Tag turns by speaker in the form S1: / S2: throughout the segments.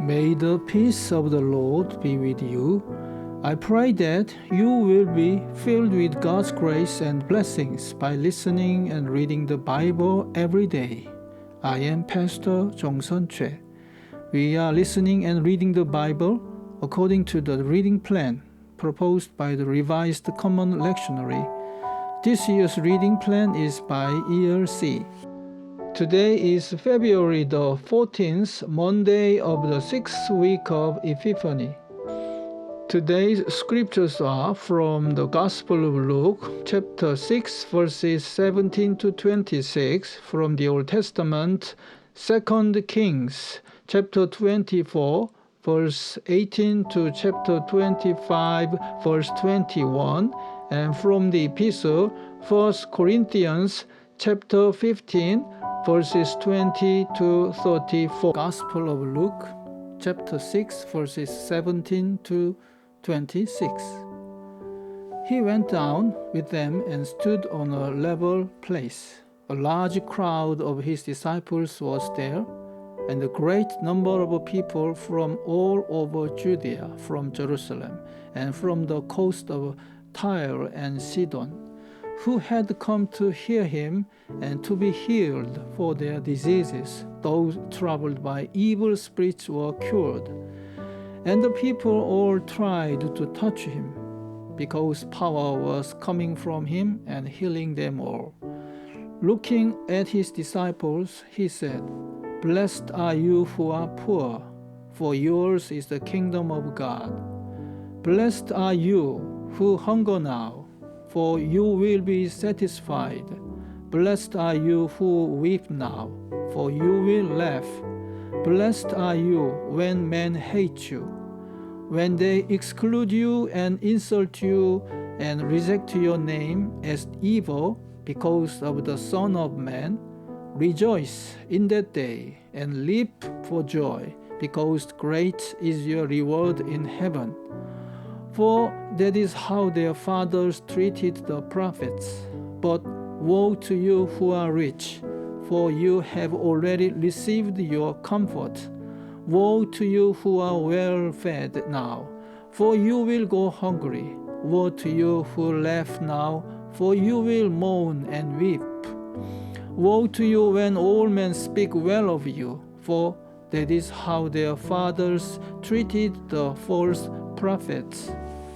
S1: May the peace of the Lord be with you. I pray that you will be filled with God's grace and blessings by listening and reading the Bible every day. I am Pastor Jongsun Choi. We are listening and reading the Bible according to the reading plan proposed by the Revised Common Lectionary. This year's reading plan is by Year C. Today is February the 14th, Monday of the 6th week of Epiphany. Today's scriptures are from the Gospel of Luke, chapter 6, verses 17 to 26, from the Old Testament, Second Kings, chapter 24, verse 18 to chapter 25, verse 21, and from the Epistle, 1 Corinthians, chapter 15, verses 20 to 34. Gospel of Luke, chapter 6, verses 17 to 26. He went down with them and stood on a level place. A large crowd of his disciples was there, and a great number of people from all over Judea, from Jerusalem, and from the coast of Tyre and Sidon, who had come to hear him and to be healed for their diseases. Those troubled by evil spirits were cured. And the people all tried to touch him, because power was coming from him and healing them all. Looking at his disciples, he said, "Blessed are you who are poor, for yours is the kingdom of God. Blessed are you who hunger now, for you will be satisfied. Blessed are you who weep now, for you will laugh. Blessed are you when men hate you, when they exclude you and insult you and reject your name as evil because of the Son of Man. Rejoice in that day and leap for joy, because great is your reward in heaven. For that is how their fathers treated the prophets. But woe to you who are rich, for you have already received your comfort. Woe to you who are well fed now, for you will go hungry. Woe to you who laugh now, for you will mourn and weep. Woe to you when all men speak well of you, for that is how their fathers treated the false prophets."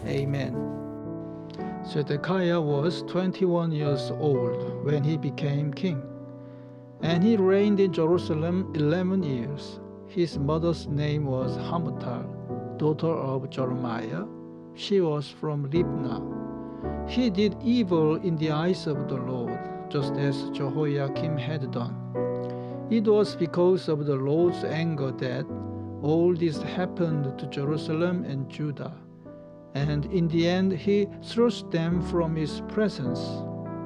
S1: Amen. Zedekiah was 21 years old when he became king, and he reigned in Jerusalem 11 years. His mother's name was Hamutal, daughter of Jeremiah. She was from Libnah. He did evil in the eyes of the Lord, just as Jehoiakim had done. It was because of the Lord's anger that all this happened to Jerusalem and Judah, and in the end he thrust them from his presence.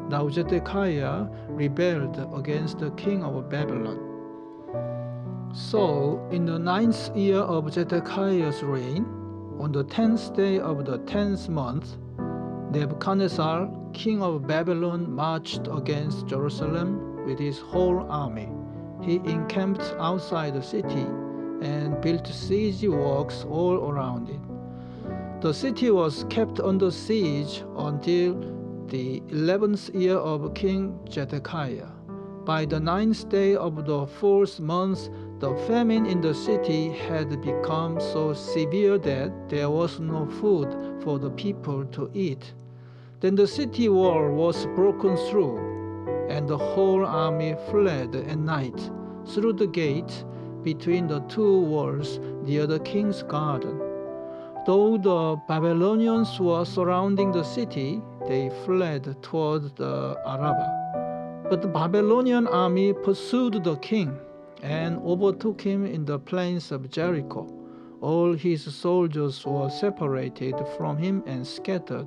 S1: Now Zedekiah rebelled against the king of Babylon. So in the 9th year of Zedekiah's reign, on the 10th day of the 10th month, Nebuchadnezzar, king of Babylon, marched against Jerusalem with his whole army. He encamped outside the city and built siege works all around it. The city was kept under siege until the 11th year of King Zedekiah. By the 9th day of the 4th month, the famine in the city had become so severe that there was no food for the people to eat. Then the city wall was broken through, and the whole army fled at night through the gate between the two walls near the king's garden. Though the Babylonians were surrounding the city, they fled toward the Arabah. But the Babylonian army pursued the king and overtook him in the plains of Jericho. All his soldiers were separated from him and scattered,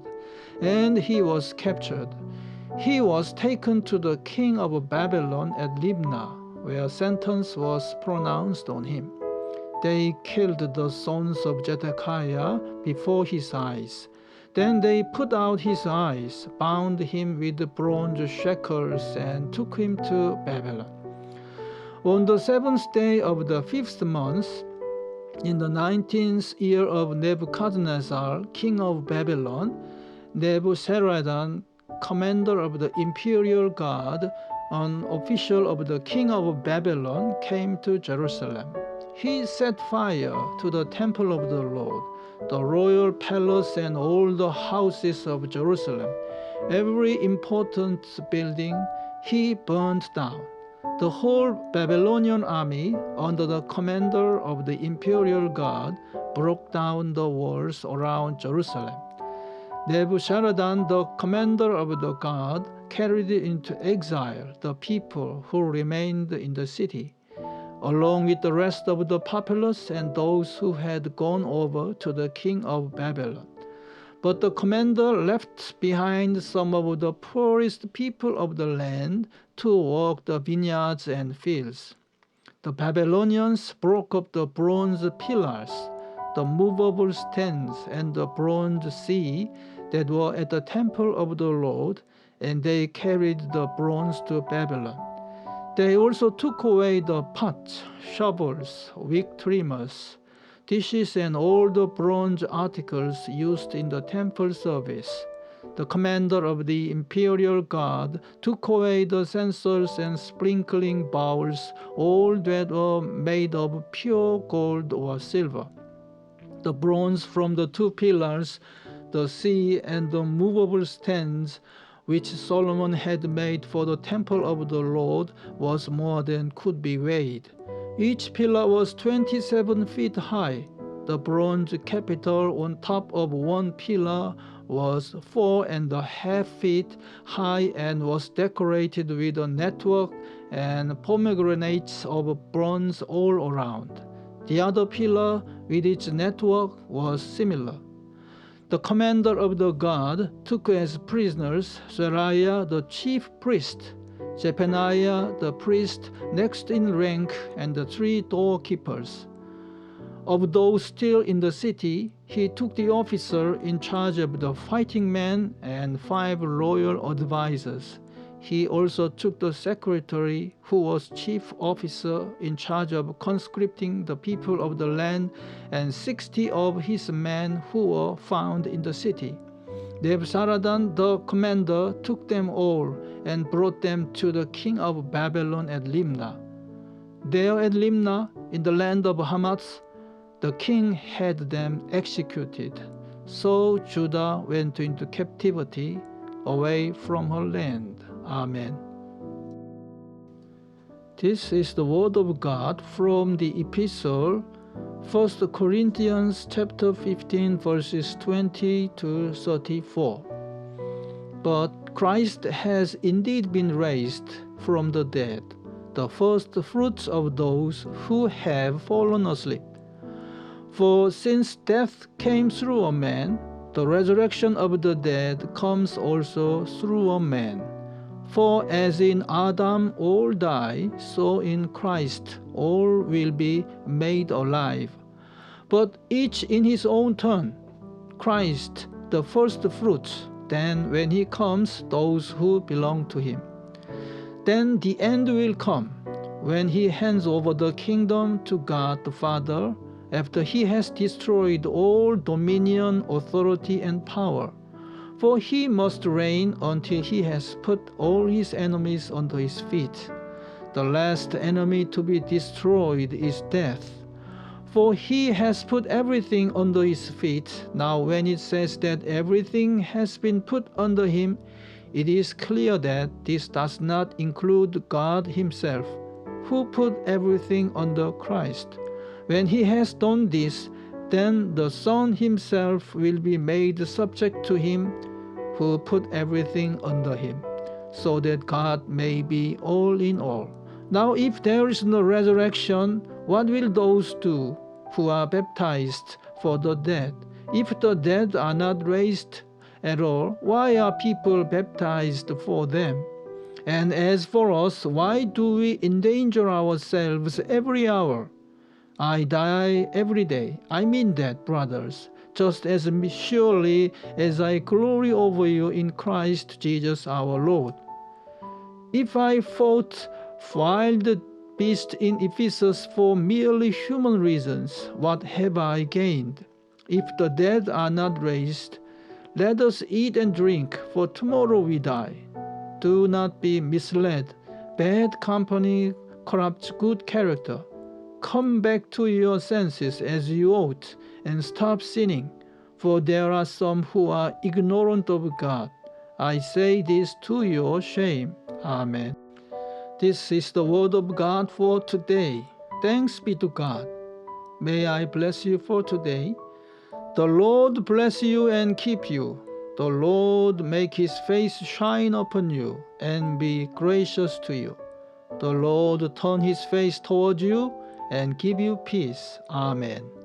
S1: and he was captured. He was taken to the king of Babylon at Libnah, where sentence was pronounced on him. They killed the sons of Zedekiah before his eyes. Then they put out his eyes, bound him with bronze shackles, and took him to Babylon. On the 7th day of the 5th month, In the 19th year of Nebuchadnezzar, king of Babylon, Nebuzaradan, commander of the imperial guard, an official of the king of Babylon, came to Jerusalem. He set fire to the temple of the Lord, the royal palace, and all the houses of Jerusalem. Every important building he burned down. The whole Babylonian army, under the commander of the imperial guard, broke down the walls around Jerusalem. Nebuzaradan, the commander of the guard, carried into exile the people who remained in the city, along with the rest of the populace and those who had gone over to the king of Babylon. But the commander left behind some of the poorest people of the land to work the vineyards and fields. The Babylonians broke up the bronze pillars, the movable stands, and the bronze sea that were at the temple of the Lord, and they carried the bronze to Babylon. They also took away the pots, shovels, wick trimmers, dishes, and all the bronze articles used in the temple service. The commander of the imperial guard took away the censers and sprinkling bowls, all that were made of pure gold or silver. The bronze from the two pillars, the sea, and the movable stands which Solomon had made for the temple of the Lord was more than could be weighed. Each pillar was 27 feet high. The bronze capital on top of one pillar was 4.5 feet high and was decorated with a network and pomegranates of bronze all around. The other pillar with its network was similar. The commander of the guard took as prisoners Seraiah the chief priest, Zephaniah the priest next in rank, and the 3 doorkeepers. Of those still in the city, he took the officer in charge of the fighting men and 5 royal advisers. He also took the secretary, who was chief officer in charge of conscripting the people of the land, and 60 of his men who were found in the city. Nebuzaradan, the commander, took them all and brought them to the king of Babylon at Limnah. There at Limnah, in the land of Hamath, the king had them executed. So Judah went into captivity away from her land. Amen. This is the word of God from the epistle 1 Corinthians chapter 15 verses 20 to 34. But Christ has indeed been raised from the dead, the first fruits of those who have fallen asleep. For since death came through a man, the resurrection of the dead comes also through a man. For as in Adam all die, so in Christ all will be made alive, but each in his own turn. Christ the first fruits, then when he comes, those who belong to him. Then the end will come, when he hands over the kingdom to God the Father, after he has destroyed all dominion, authority, and power. For he must reign until he has put all his enemies under his feet. The last enemy to be destroyed is death. For he has put everything under his feet. Now when it says that everything has been put under him, it is clear that this does not include God himself, who put everything under Christ. When he has done this, then the Son himself will be made subject to him who put everything under him, so that God may be all in all. Now if there is no resurrection, what will those do who are baptized for the dead? If the dead are not raised at all, why are people baptized for them? And as for us, why do we endanger ourselves every hour? I die every day. I mean that, brothers, just as surely as I glory over you in Christ Jesus our Lord. If I fought while the feast in Ephesus for merely human reasons, what have I gained? If the dead are not raised, let us eat and drink, for tomorrow we die. Do not be misled. Bad company corrupts good character. Come back to your senses as you ought, and stop sinning, for there are some who are ignorant of God. I say this to your shame. Amen. This is the word of God for today. Thanks be to God. May I bless you for today. The Lord bless you and keep you. The Lord make his face shine upon you and be gracious to you. The Lord turn his face toward you and give you peace. Amen.